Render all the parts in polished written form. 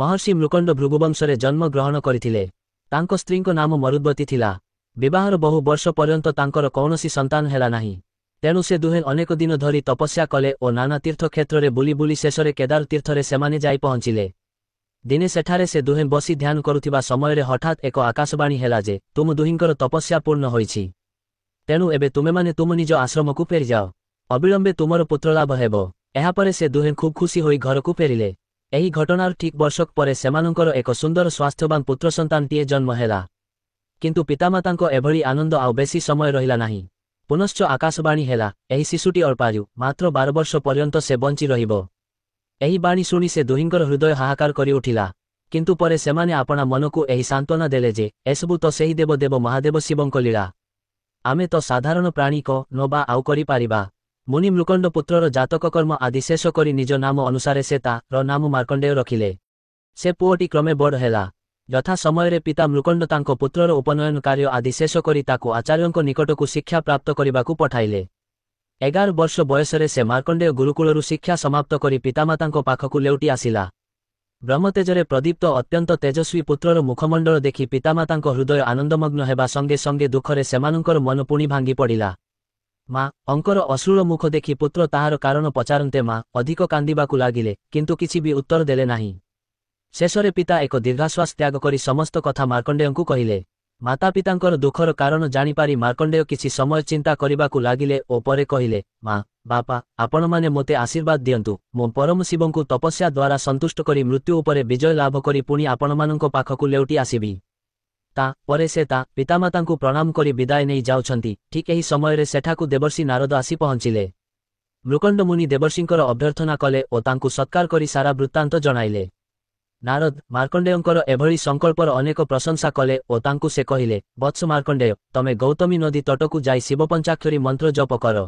महर्षि मृकंड भृगुवंशरे जन्म ग्रहण करथिले। तांको स्त्रीको नाम मरुद्वती थिला। विवाहर बहु वर्ष पर्यंत तांकर कौनसी संतान हेला नाही। तेणु से दुहे अनेक दिन धरी तपस्या कले और नाना तीर्थ क्षेत्र में बुली बुली शेषरे केदार तीर्थरे सेमाने जाई पहुंचिले। दिने सेठारे से दुहे बसी ध्यान करुथिबा समयरे हठात एक आकाशवाणी हेला जे तुम दुहिंकर तपस्या पूर्ण होईछि। तेणु एबे तुमे माने तुम निज आश्रम को फेरी जाओ, अविलंबे तुमर पुत्रलाभ हेबो। एहा परे से दुहे खूब खुशी होई घर को फेरिले। एही घटनार ठीक वर्षक परे सेमानंकर एक सुंदर स्वास्थ्यवान पुत्र संतानटीए जन्म हेला। किंतु पितामातांको एभली आनंद आउ बेसी समय रहिला नाही। पुनश्च आकाशवाणी हेला, एही शिशुटी अल्पायु, मात्र 12 वर्ष पर्यंत से बंची रहिबो। एही बाणी शुणी से दुहिंकर हृदय हाहाकार करि उठिला। किंतु परे सेमाने आपणा मनकु एही सांत्वना देले जे एसबु तो सेही देव महादेव शिवंक लीला। आमे तो साधारण प्राणी को नोबा आउ करि पारिबा। मुनि मृकंड पुत्रर जातक कर्म आदि शेष करी निज नाम अनुसारे से तार नाम मार्कंडेय रखिले। से पुओटी क्रमे बड़ हेला। यथा समय पिता मृकंड तांको पुत्रर उपनयन कार्य आदि शेष करी ताकु आचार्यंको निकटकु शिक्षा प्राप्त करिबाकु पठाइले। 11 वर्ष बयसरे से मार्कंडेय गुरुकुलरु शिक्षा समाप्त करी पितामातांको पाखकु लेउटी आसिला। ब्रह्मतेजरे प्रदीप्त अत्यंत तेजस्वी पुत्रर मुखमंडल देखि पितामातांको हृदय आनंदमग्न हेबा संगे संगे दुखरे सेमानंकर मन पुणी भांगी पड़िला। माँ अंकर अश्रुर मुख देखि पुत्र ताहार कारण पचारन्ते माँ अधिक कांदिबाकु लागिले, किंतु किछि भी उत्तर देले नाही। शेषरे पिता एक दीर्घाश्वास त्याग करी समस्त कथा मार्कंडेयंकु कहिले। माता पितांकर दुखर कारण जानिपारी मार्कंडेय किछि समय चिंता करिबाकु लागिले ओ परे कहिले, माँ बापा आपण माने मोते आशीर्वाद दियंतु। मो परम शिवंकु तपस्या द्वारा संतुष्ट करी मृत्यु उपरे विजय लाभ करी पुणी आपण मानंको पाखकु लेउटी आसीबी। ता परे से ता पितामातांकु प्रणाम करी विदाय नहीं जाउछंती। ठीक एही समयरे सेठाकु देवर्षि नारद आसी पहुंचिले। मृकंड मुनि देवर्षिंकर अभ्यर्थना कले ओ तांकु सत्कार करी सारा वृत्तांत जणाइले। नारद मार्कंडेयंकर एभली संकल्पर अनेक प्रशंसा कले ओ तांकु से कहिले, वत्स मार्कंडेय तमे गौतमी नदी तटकु जाई शिव पंचाक्षरी मंत्र जप कर।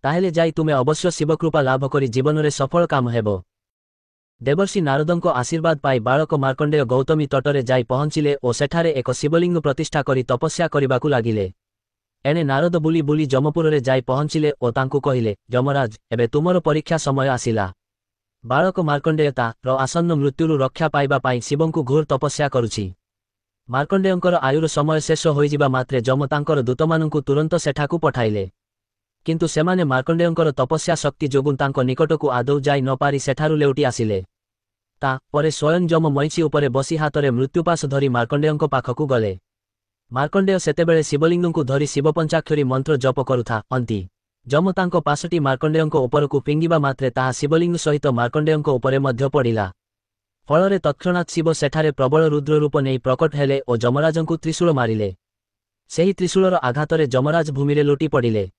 ताहेले जाई तुमे अवश्य शिवकृपा लाभ करी जीवनरे सफल काम हेबो। देवर्षि नारदंको आशीर्वाद पाई बालक मार्कंडेय गौतमी तटरे जाई पहुंचिले ओ सेठारे एक शिवलिंग प्रतिष्ठा करी तपस्या करिबाकु लागिले। एने नारद बुली बुली जमपुररे जाई पहुंचिले ओ तांकु कहिले, यमराज एबे तुमर परीक्षा समय आसिला। बालक मार्कंडेय तार आसन्न मृत्युरु रक्षा पाइबा पाई शिवंकु घोर तपस्या करुछि। मार्कंडेयंकर आयुर समय शेष होइजिबा मात्रे जम तांकर दूतमानंकु तुरंत सेठाकु पठाइले। किंतु सेमाने मार्कंडेयंकर तपस्या शक्ति जोगुं तांको निकटकु आदौ जाई न पारी सेठारु लेउटी आसिले। ता परे स्वयं जम मईची उपरे बसी हातरे मृत्युपाश धरी मार्कंडेयंको पाखकु गले। मार्कंडेय सेतेबेले शिवलिंगंकु धरी शिव पंचाक्षरी मंत्र जप करुथा अंति जम तांको पाशटी मार्कंडेयंको उपरकु पिंगिबा मात्रे ताहा शिवलिंग सहित मार्कंडेयंको उपरे मध्य पड़िला। फलरे तत्क्षणात् शिव सेठारे प्रबल रुद्र रूप नेई प्रकट हेले ओ जमराजंकु त्रिशूल मारिले। सेही त्रिशूलर आघातरे जमराज भूमिरे लोटी पड़िले।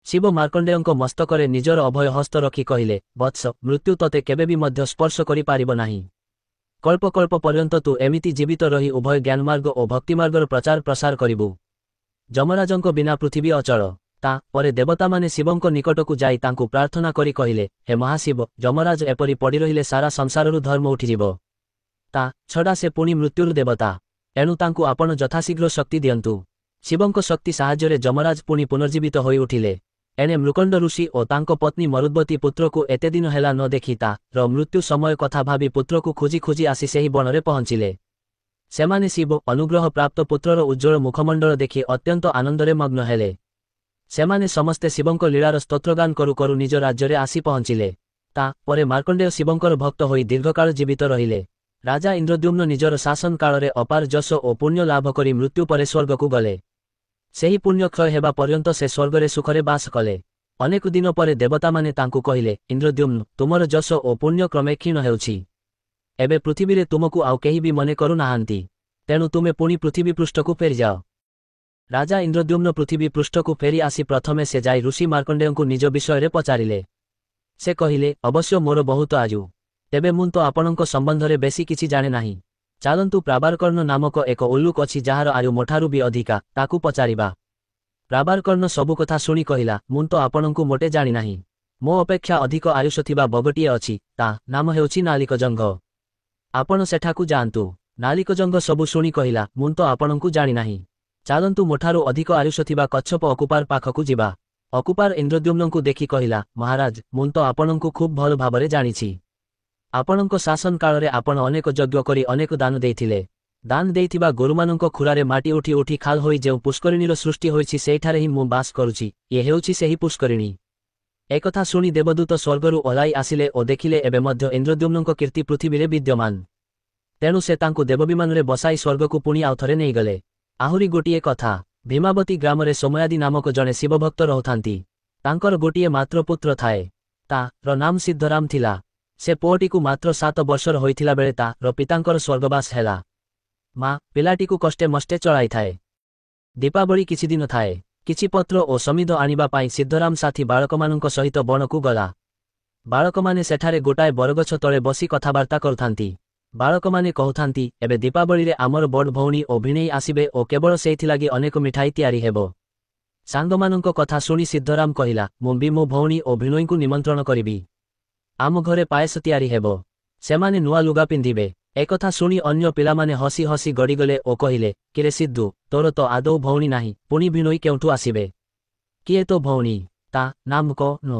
शिव मार्कंडेयंको मस्तकरे निजर अभय हस्त रखी कहिले, वत्स मृत्यु तते केबे भी मध्य स्पर्श करि पारिबो नाही। कल्प कल्प पर्यंत तू एमिति जीवित रही उभय ज्ञानमार्ग और भक्तिमार्गर प्रचार प्रसार करिबु। जमराजंको बिना पृथ्वी अचल। ता परे देवता माने शिवंको निकटकु जाई तांकु प्रार्थना करी कहिले, हे महाशिव जमराज एपरि पड़ी रहिले सारा संसाररु धर्म उठिजिबो। ता छडा से पुणी मृत्युरु देवता, एणु तांकु आपण यथाशीघ्र शक्ति दियंतु। शिवंको शक्ति साहाय्यरे जमराज पुणी पुनर्जीवित होई उठिले। एने मृकंड ऋषि और तांको पत्नी मरुद्वती पुत्रकु एते दिन हेला न देखि तार मृत्यु समय कथा भाबी पुत्रकु खोजी खोजी आसी सेही बनरे पहुंचिले। सेमाने शिव अनुग्रह प्राप्त पुत्रर उज्ज्वल मुखमंडल देखि अत्यंत आनंदरे मग्न हेले। सेमाने समस्ते शिवंको लीलार स्तोत्रगान करू करू निज राज्ୟରେ आसी पहुंचिले। ता परे मार्कंडेय शिवंकर भक्त होई दीर्घकाल जीवित रहिले। राजा इंद्रद्युम्न निजर शासन कालरे अपार जश और पुण्य लाभ करी मृत्यु परे स्वर्गकु गले। सेही पुण्य क्षय हेबा पर्यंत से स्वर्गरे सुखरे बास कले। अनेक दिन परे देवता माने तांकु कहिले, इंद्रद्युम्न तुमर जश और पुण्य क्रमे क्षीण हेउछि। एबे पृथ्वीरे तुमकु आउ केही भी मने करू नाहांती। तेणु तुमे पुणी पृथ्वी पृष्ठकु फेरी जाओ। राजा इंद्रद्युम्न पृथ्वी पृष्ठकु फेरी आसी प्रथमे से जाई ऋषि मार्कंडेयंकु निज विषयरे पचारिले। से कहिले, अवश्य मोर बहुत आयु, तेबे मुं तो आपणंको संबंधरे बेसी किछि जाने नाही। चालंतु प्राबारकर्ण नामक एक उल्लुक अछि जाहार आयु मोठारु भी अधिका, ताकु पचारिबा। प्राबारकर्ण सबु कथा शुणी कहिला, मुं तो आपणंकु मोटे जानि नाही। मो अपेक्षा अधिक आयुष थिबा बगटिए अछि, ता नाम हेउछि नालिकजंघ। आपण सेठाकु जाआंतु। नालिकजंघ सबु शुणी कहिला, मुं तो आपणंकु जानि नाही। चालंतु मोठारु अधिक आयुष थिबा कच्छप अकुपार पाखकु जिबा। अकुपार इंद्रद्युम्नंकु देखि कहिला, महाराज मुं तो आपणंकु खूब भल भाबरे जानिछि। ଆପଣଙ୍କ ଶାସନ କାଳରେ ଆପଣ ଅନେକ ଯଜ୍ଞ କରି ଅନେକ ଦାନ ଦେଇଥିଲେ। ଦାନ ଦେଇଥିବା ଗୋରୁମାନଙ୍କ ଖୁରାରେ ମାଟି ଉଠି ଉଠି ଖାଲ ହୋଇ ଯେଉଁ ପୁଷ୍କରିଣୀର ସୃଷ୍ଟି ହୋଇଛି ସେଇଠାରେ ହିଁ ମୁଁ ବାସ କରୁଛି। ଇଏ ହେଉଛି ସେହି ପୁଷ୍କରିଣୀ। ଏକଥା ଶୁଣି ଦେବଦୂତ ସ୍ୱର୍ଗରୁ ଓହ୍ଲାଇ ଆସିଲେ ଓ ଦେଖିଲେ ଏବେ ମଧ୍ୟ ଇନ୍ଦ୍ରଦ୍ୟୁମ୍ନଙ୍କ କୀର୍ତ୍ତି ପୃଥିବୀରେ ବିଦ୍ୟମାନ। ତେଣୁ ସେ ତାଙ୍କୁ ଦେବବିମାନରେ ବସାଇ ସ୍ୱର୍ଗକୁ ପୁଣି ଆଉଥରେ ନେଇଗଲେ। ଆହୁରି ଗୋଟିଏ କଥା, ଭୀମାବତୀ ଗ୍ରାମରେ ସୋମୟାଦୀ ନାମକ ଜଣେ ଶିବଭକ୍ତ ରହୁଥାନ୍ତି। ତାଙ୍କର ଗୋଟିଏ ମାତ୍ର ପୁତ୍ର ଥାଏ। ତାର ନାମ ସିଦ୍ଧରାମ ଥିଲା। ସେ ପୁଅଟିକୁ ମାତ୍ର 7 ବର୍ଷର ହୋଇଥିଲା ବେଳେ ତାର ପିତାଙ୍କର ସ୍ୱର୍ଗବାସ ହେଲା। ମା ପିଲାଟିକୁ କଷ୍ଟେ ମଷ୍ଟେ ଚଳାଇଥାଏ। ଦୀପାବଳି କିଛି ଦିନ ଥାଏ। କିଛି ପତ୍ର ଓ ସମିଧ ଆଣିବା ପାଇଁ ସିଦ୍ଧରାମ ସାଥୀ ବାଳକମାନଙ୍କ ସହିତ ବଣକୁ ଗଲା। ବାଳକମାନେ ସେଠାରେ ଗୋଟାଏ ବରଗଛ ତଳେ ବସି କଥାବାର୍ତ୍ତା କରୁଥାନ୍ତି। ବାଳକମାନେ କହୁଥାନ୍ତି, ଏବେ ଦୀପାବଳିରେ ଆମର ବଡ଼ ଭଉଣୀ ଓ ଭିଣେଇ ଆସିବେ ଓ କେବଳ ସେଇଥିଲାଗି ଅନେକ ମିଠାଇ ତିଆରି ହେବ। ସାଙ୍ଗମାନଙ୍କ କଥା ଶୁଣି ସିଦ୍ଧରାମ କହିଲା, ମୁଁ ବି ମୋ ଭଉଣୀ ଓ ଭିଣୋଇଙ୍କୁ ନିମନ୍ତ୍ରଣ କରିବି। ଆମ ଘରେ ପାୟସ ତିଆରି ହେବ। ସେମାନେ ନୂଆ ଲୁଗା ପିନ୍ଧିବେ। ଏକଥା ଶୁଣି ଅନ୍ୟ ପିଲାମାନେ ହସି ହସି ଗଡ଼ିଗଲେ ଓ କହିଲେ, କିରେ ସିଦ୍ଧୁ, ତୋର ତ ଆଦୌ ଭଉଣୀ ନାହିଁ, ପୁଣି ଭିଣୋଇ କେଉଁଠୁ ଆସିବେ? କିଏ ତୋ ଭଉଣୀ? ତା ନାମ କଣ?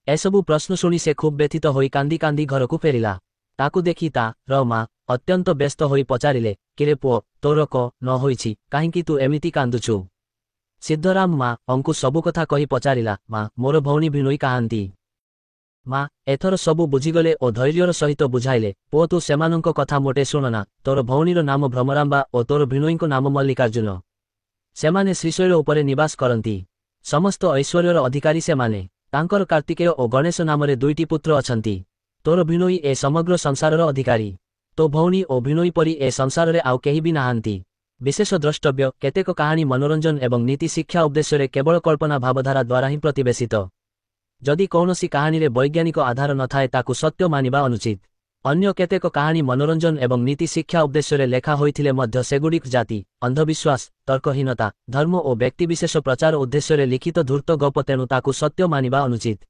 ଏସବୁ ପ୍ରଶ୍ନ ଶୁଣି ସେ ଖୁବ୍ ବ୍ୟଥିତ ହୋଇ କାନ୍ଦି କାନ୍ଦି ଘରକୁ ଫେରିଲା। ତାକୁ ଦେଖି ତାର ମା ଅତ୍ୟନ୍ତ ବ୍ୟସ୍ତ ହୋଇ ପଚାରିଲେ, କିରେ ପୁଅ, ତୋର କଣ ହୋଇଛି? କାହିଁକି ତୁ ଏମିତି କାନ୍ଦୁଛୁ? ସିଦ୍ଧରାମ ମାଙ୍କୁ ସବୁ କଥା କହି ପଚାରିଲା, ମା, ମୋର ଭଉଣୀ ଭିଣୋଇ କାହାନ୍ତି? ମା ଏଥର ସବୁ ବୁଝିଗଲେ ଓ ଧୈର୍ଯ୍ୟର ସହିତ ବୁଝାଇଲେ, ପୁଅ ତୁ ସେମାନଙ୍କ କଥା ମୋଟେ ଶୁଣନା। ତୋର ଭଉଣୀର ନାମ ଭ୍ରମରାମ୍ବା ଓ ତୋର ଭିଣୋଇଙ୍କ ନାମ ମଲ୍ଲିକାର୍ଜୁନ। ସେମାନେ ଶ୍ରୀଶୈଳ ଉପରେ ନିବାସ କରନ୍ତି। ସମସ୍ତ ଐଶ୍ୱର୍ଯ୍ୟର ଅଧିକାରୀ ସେମାନେ। ତାଙ୍କର କାର୍ତ୍ତିକେୟ ଓ ଗଣେଶ ନାମରେ 2ଟି ପୁତ୍ର ଅଛନ୍ତି। ତୋର ଭିଣୋଇ ଏ ସମଗ୍ର ସଂସାରର ଅଧିକାରୀ। ତୋ ଭଉଣୀ ଓ ଭିଣୋଇ ପରି ଏ ସଂସାରରେ ଆଉ କେହି ବି ନାହାନ୍ତି। ବିଶେଷ ଦ୍ରଷ୍ଟବ୍ୟ, କେତେକ କାହାଣୀ ମନୋରଞ୍ଜନ ଏବଂ ନୀତି ଶିକ୍ଷା ଉଦ୍ଦେଶ୍ୟରେ କେବଳ କଳ୍ପନା ଭାବଧାରା ଦ୍ୱାରା ହିଁ ପ୍ରତିବେଶିତ। ଯଦି କୌଣସି କାହାଣୀରେ ବୈଜ୍ଞାନିକ ଆଧାର ନଥାଏ ତାକୁ ସତ୍ୟ ମାନିବା ଅନୁଚିତ। ଅନ୍ୟ କେତେକ କାହାଣୀ ମନୋରଞ୍ଜନ ଏବଂ ନୀତି ଶିକ୍ଷା ଉଦ୍ଦେଶ୍ୟରେ ଲେଖା ହୋଇଥିଲେ ମଧ୍ୟ ସେଗୁଡ଼ିକ ଜାତି, ଅନ୍ଧବିଶ୍ୱାସ, ତର୍କହୀନତା, ଧର୍ମ ଓ ବ୍ୟକ୍ତିବିଶେଷ ପ୍ରଚାର ଉଦ୍ଦେଶ୍ୟରେ ଲିଖିତ ଧୂର୍ତ୍ତ ଗପ, ତେଣୁ ତାକୁ ସତ୍ୟ ମାନିବା ଅନୁଚିତ।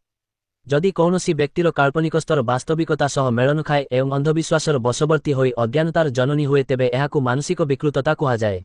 ଯଦି କୌଣସି ବ୍ୟକ୍ତିର କାଳ୍ପନିକ ସ୍ତର ବାସ୍ତବିକତା ସହ ମେଳନ ଖାଏ ଏବଂ ଅନ୍ଧବିଶ୍ୱାସର ବଶବର୍ତ୍ତୀ ହୋଇ ଅଜ୍ଞାନତାର ଜନନୀ ହୁଏ ତେବେ ଏହାକୁ ମାନସିକ ବିକୃତତା କୁହାଯାଏ।